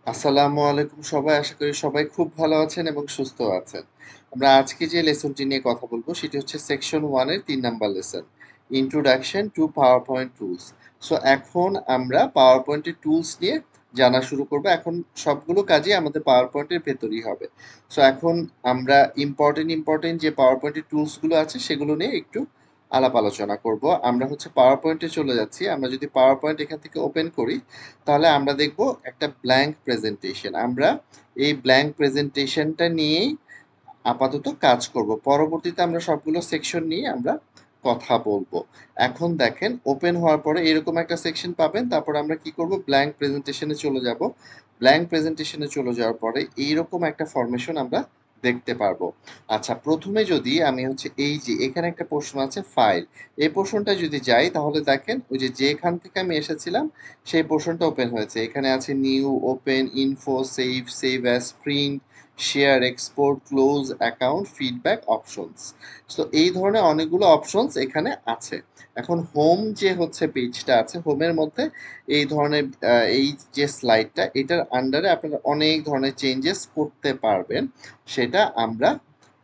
আসসালামু আলাইকুম সবাই, আশা করি সবাই খুব ভালো আছেন এবং সুস্থ আছেন। আমরা আজকে যে লেসনটি নিয়ে কথা বলবো সেটি হচ্ছে সেকশন 1 এর 3 number lesson, introduction to power point tools. So এখন আমরা পাওয়ার পয়েন্টের টুলস নিয়ে জানা শুরু করব। এখন সবগুলো কাজই আমাদের পাওয়ার পয়েন্টের ভেতরই হবে। সো এখন আমরা ইম্পর্টেন্ট যে পাওয়ার পয়েন্টের টুলসগুলো আছে সেগুলো নিয়ে একটু আলাপ আলোচনা করব। আমরা হচ্ছে পাওয়ার পয়েন্টে চলে যাচ্ছি। আমরা যদি পাওয়ার পয়েন্ট এখান থেকে ওপেন করি তাহলে আমরা দেখব একটা ব্ল্যাঙ্ক প্রেজেন্টেশন। আমরা এই ব্ল্যাঙ্ক প্রেজেন্টেশনটা নিয়েই আপাতত কাজ করব। পরবর্তীতে আমরা সবগুলো সেকশন নিয়ে আমরা কথা বলবো। এখন দেখেন ওপেন হওয়ার পরে এরকম একটা সেকশন পাবেন। তারপর আমরা কি করব, ব্ল্যাঙ্ক প্রেজেন্টেশনে চলে যাব। ব্ল্যাঙ্ক প্রেজেন্টেশনে চলে যাওয়ার পরে এইরকম একটা ফরমেশন আমরা দেখতে পারবো। আচ্ছা, প্রথমে যদি আমি হচ্ছে এই যে এখানে একটা প্রশ্ন আছে ফাইল, এই পোর্শনটা যদি যাই তাহলে দেখেন ওই যে যেখান থেকে আমি এসেছিলাম সেই পোর্শনটা ওপেন হয়েছে। এখানে আছে new, open, info, save, save as, print, share, export, close, account, feedback, options. তো এই ধরনের অনেকগুলো অপশনস এখানে আছে। এখন হোম যে হচ্ছে পেজটা আছে, হোমের মধ্যে এই ধরনের এই যে স্লাইডটা, এটার আন্ডারে আপনারা অনেক ধরনের চেঞ্জেস করতে পারবেন। সেটা আমরা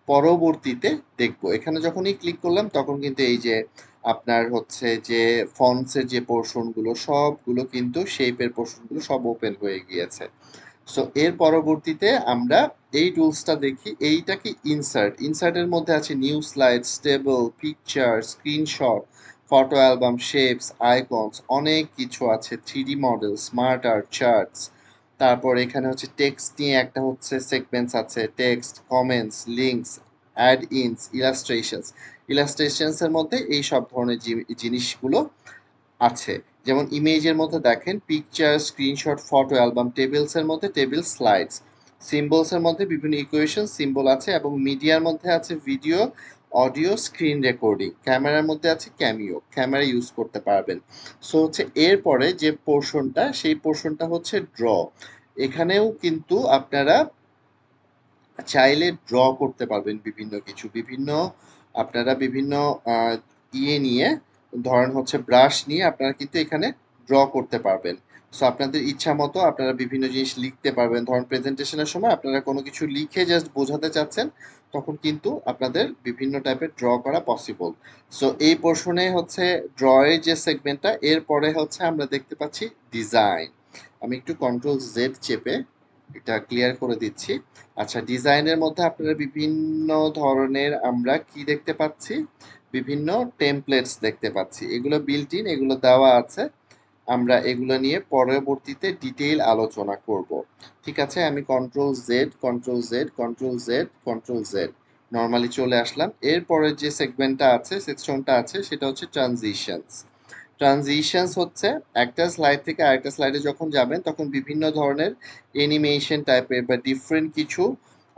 পরবর্তীতে দেখব। এখানে যখনই ক্লিক করলাম তখন কিন্তু এই যে আপনার হচ্ছে যে ফন্টসের যে পোর্শনগুলো সবগুলো কিন্তু শেপের পোর্শনগুলো সব ওপেন হয়ে গিয়েছে। সো এর পরবর্তীতে আমরা এই টুলসটা দেখি। এইটা কি ইনসার্টের মধ্যে আছে new slides, table, picture, screenshot, photo album, shapes, icons, অনেক কিছু আছে, 3D model, smart art, charts. তারপর এখানে হচ্ছে টেক্সট নিয়ে একটা হচ্ছে সেগমেন্টস আছে, টেক্সট, কমেন্টস, লিঙ্কস, অ্যাড ইনস, ইলাস্ট্রেশনস এর মধ্যে এই সব ধরনের জিনিসগুলো আছে। যেমন ইমেজের মধ্যে দেখেন picture, screenshot, photo album, tables এর মধ্যে টেবিল, স্লাইডস, সিম্বলস এর মধ্যে বিভিন্ন ইকুয়েশন সিম্বল আছে, এবং মিডিয়ার মধ্যে আছে ভিডিও, অডিও, স্ক্রিন রেকর্ডিং, ক্যামেরার মধ্যে আছে ক্যামিও, ক্যামেরা ইউজ করতে পারবেন। সো হচ্ছে এরপরে যে পোর্শনটা, সেই পোর্শনটা হচ্ছে ড্র। এখানেও কিন্তু আপনারা চাইলে ড্র করতে পারবেন বিভিন্ন কিছু, বিভিন্ন আপনারা বিভিন্ন নিয়ে, ধরেন হচ্ছে ব্রাশ নিয়ে আপনারা কিন্তু এখানে ড্র করতে পারবেন। সো আপনাদের ইচ্ছা মতো আপনারা বিভিন্ন জিনিস লিখতে পারবেন। ধরেন প্রেজেন্টেশনের সময় আপনারা কোনো কিছু লিখে জাস্ট বোঝাতে চাচ্ছেন, তখন কিন্তু আপনাদের বিভিন্ন টাইপের ড্র করা পসিবল। সো এই পোর্শনে হচ্ছে ড্রয়ের যে সেগমেন্টটা, এরপরে হচ্ছে আমরা দেখতে পাচ্ছি ডিজাইন। আমি একটু কন্ট্রোল জেড চেপে এটা ক্লিয়ার করে দিচ্ছি। আচ্ছা, ডিজাইনের মধ্যে আপনারা বিভিন্ন ধরনের আমরা কি দেখতে পাচ্ছি, বিভিন্ন টেমপ্লেটস দেখতে পাচ্ছি। এগুলো বিল্ট ইন, এগুলো দেওয়া আছে। আমরা এগুলো নিয়ে পরবর্তীতে ডিটেইল আলোচনা করব। ঠিক আছে, আমি control Z, control Z, control Z, control Z normally চলে আসলাম। এরপরে যে সেগমেন্টটা আছে, সেকশনটা আছে, সেটা হচ্ছে ট্রানজিশনস। ট্রানজিশনস হচ্ছে একটা স্লাইড থেকে আরেকটা স্লাইডে যখন যাবেন তখন বিভিন্ন ধরনের অ্যানিমেশন টাইপের বা ডিফারেন্ট কিছু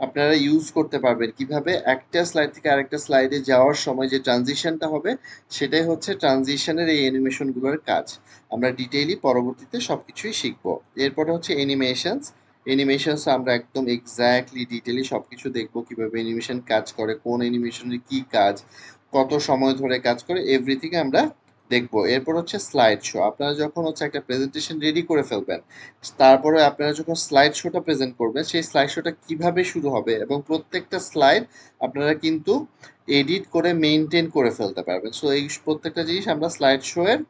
আপনারা ইউজ করতে পারবেন। কিভাবে একটা স্লাইড থেকে আরেকটা স্লাইডে যাওয়ার সময় যে ট্রানজিশনটা হবে, সেটাই হচ্ছে ট্রানজিশনের এই অ্যানিমেশনগুলোর কাজ। আমরা ডিটেইলি পরবর্তীতে সবকিছুই শিখব। এরপরে হচ্ছে অ্যানিমেশনস। অ্যানিমেশনস আমরা একদম এক্স্যাক্টলি ডিটেইলি সবকিছু দেখব, কিভাবে অ্যানিমেশন কাজ করে, কোন অ্যানিমেশনের কি কাজ, কত সময় ধরে কাজ করে, এভরিথিং আমরা দেখবো। এরপর হচ্ছে স্লাইড শো। আপনারা যখন হচ্ছে একটা প্রেজেন্টেশন রেডি করে ফেলবেন, তারপরে আপনারা যখন স্লাইড শোটা প্রেজেন্ট করবেন, সেই স্লাইড শোটা কিভাবে শুরু হবে এবং প্রত্যেকটা স্লাইড আপনারা কিন্তু এডিট করে মেইনটেইন করে ফেলতে পারবেন। সো এই প্রত্যেকটা জিনিস আমরা স্লাইড শো এর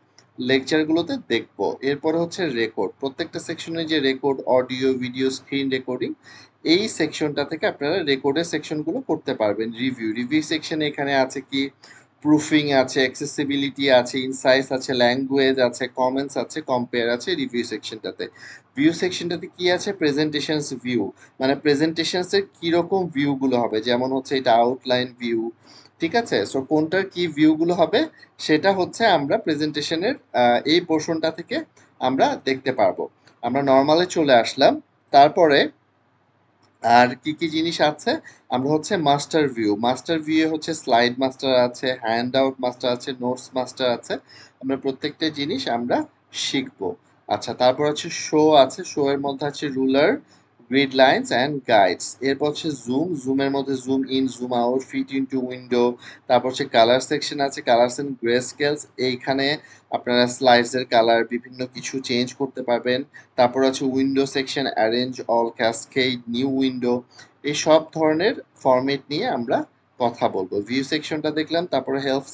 লেকচারগুলোতে দেখবো। এরপরে হচ্ছে রেকর্ড। প্রত্যেকটা সেকশনে যে record, audio, video, screen recording, এই সেকশনটা থেকে আপনারা রেকর্ডের সেকশনগুলো করতে পারবেন। রিভিউ সেকশনে এখানে আছে কি, প্রুফিং আছে, অ্যাক্সেসিবিলিটি আছে, ইনসাইটস আছে, ল্যাঙ্গুয়েজ আছে, কমেন্টস আছে, কম্পেয়ার আছে রিভিউ সেকশনটাতে। ভিউ সেকশনটাতে কি আছে, প্রেজেন্টেশনস ভিউ, মানে প্রেজেন্টেশনস এর কিরকম ভিউগুলো হবে, যেমন হচ্ছে এটা আউটলাইন ভিউ। ঠিক আছে, সো কোনটার কি ভিউগুলো হবে সেটা হচ্ছে আমরা প্রেজেন্টেশনের এই পোর্শনটা থেকে আমরা দেখতে পারবো। আমরা নর্মালে চলে আসলাম। তারপরে আর কি কি জিনিস আছে, আমরা হচ্ছে মাস্টার ভিউ। মাস্টার ভিউ হচ্ছে স্লাইড মাস্টার আছে, হ্যান্ড আউট মাস্টার আছে, নোটস মাস্টার আছে। আমরা প্রত্যেকটা জিনিস আমরা শিখবো। আচ্ছা, তারপর হচ্ছে শো আছে। শো এর মধ্যে আছে ruler, grid lines and guides. এরপর হচ্ছে জুমের মধ্যে zoom in, zoom out, fit into window. তারপর হচ্ছে কালার সেকশন আছে, কালারস এন্ড গ্রে স্কেলস। এইখানে আপনারা স্লাইডসের কালার বিভিন্ন কিছু চেঞ্জ করতে পারবেন। তারপর আছে window section, arrange, all, cascade, new window. এই সব ধরনের ফরম্যাট নিয়ে আমরা কথা বলবো। ভিউ সেকশনটা দেখলাম, তারপরে হেল্প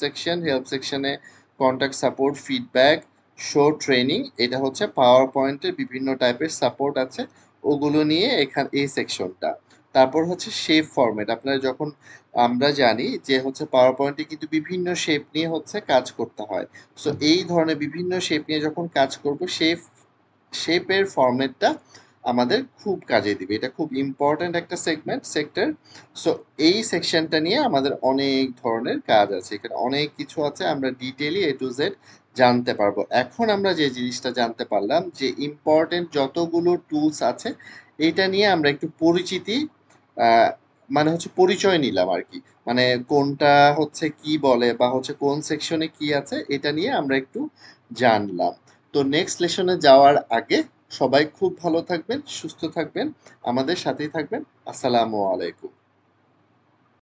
সেকশনে contact, support, feedback, show, training. এটা হচ্ছে পাওয়ার পয়েন্টের বিভিন্ন টাইপের সাপোর্ট আছে, ওগুলো নিয়ে এই সেকশনটা। তারপর হচ্ছে শেপ ফরম্যাট। আপনারা যখন, আমরা জানি যে হচ্ছে পাওয়ার পয়েন্টে কিন্তু বিভিন্ন শেপ নিয়ে হচ্ছে কাজ করতে হয়। সো এই ধরনের বিভিন্ন শেপ নিয়ে যখন কাজ করব, শেপের ফরম্যাটটা আমাদের খুব কাজে দিবে। এটা খুব ইম্পর্ট্যান্ট একটা সেক্টর। সো এই সেকশনটা নিয়ে আমাদের অনেক ধরনের কাজ আছে, এখানে অনেক কিছু আছে, আমরা ডিটেইলি এ টু জেড জানতে পারবো। এখন আমরা যে জিনিসটা জানতে পারলাম যে ইম্পর্টেন্ট যতগুলো টুলস আছে, এইটা নিয়ে আমরা একটু পরিচিতি, আহ, মানে হচ্ছে পরিচয় নিলাম আর কি। মানে কোনটা হচ্ছে কি বলে বা হচ্ছে কোন সেকশনে কি আছে, এটা নিয়ে আমরা একটু জানলাম। তো নেক্সট লেসনে যাওয়ার আগে সবাই খুব ভালো থাকবেন, সুস্থ থাকবেন, আমাদের সাথেই থাকবেন। আসসালামু আলাইকুম।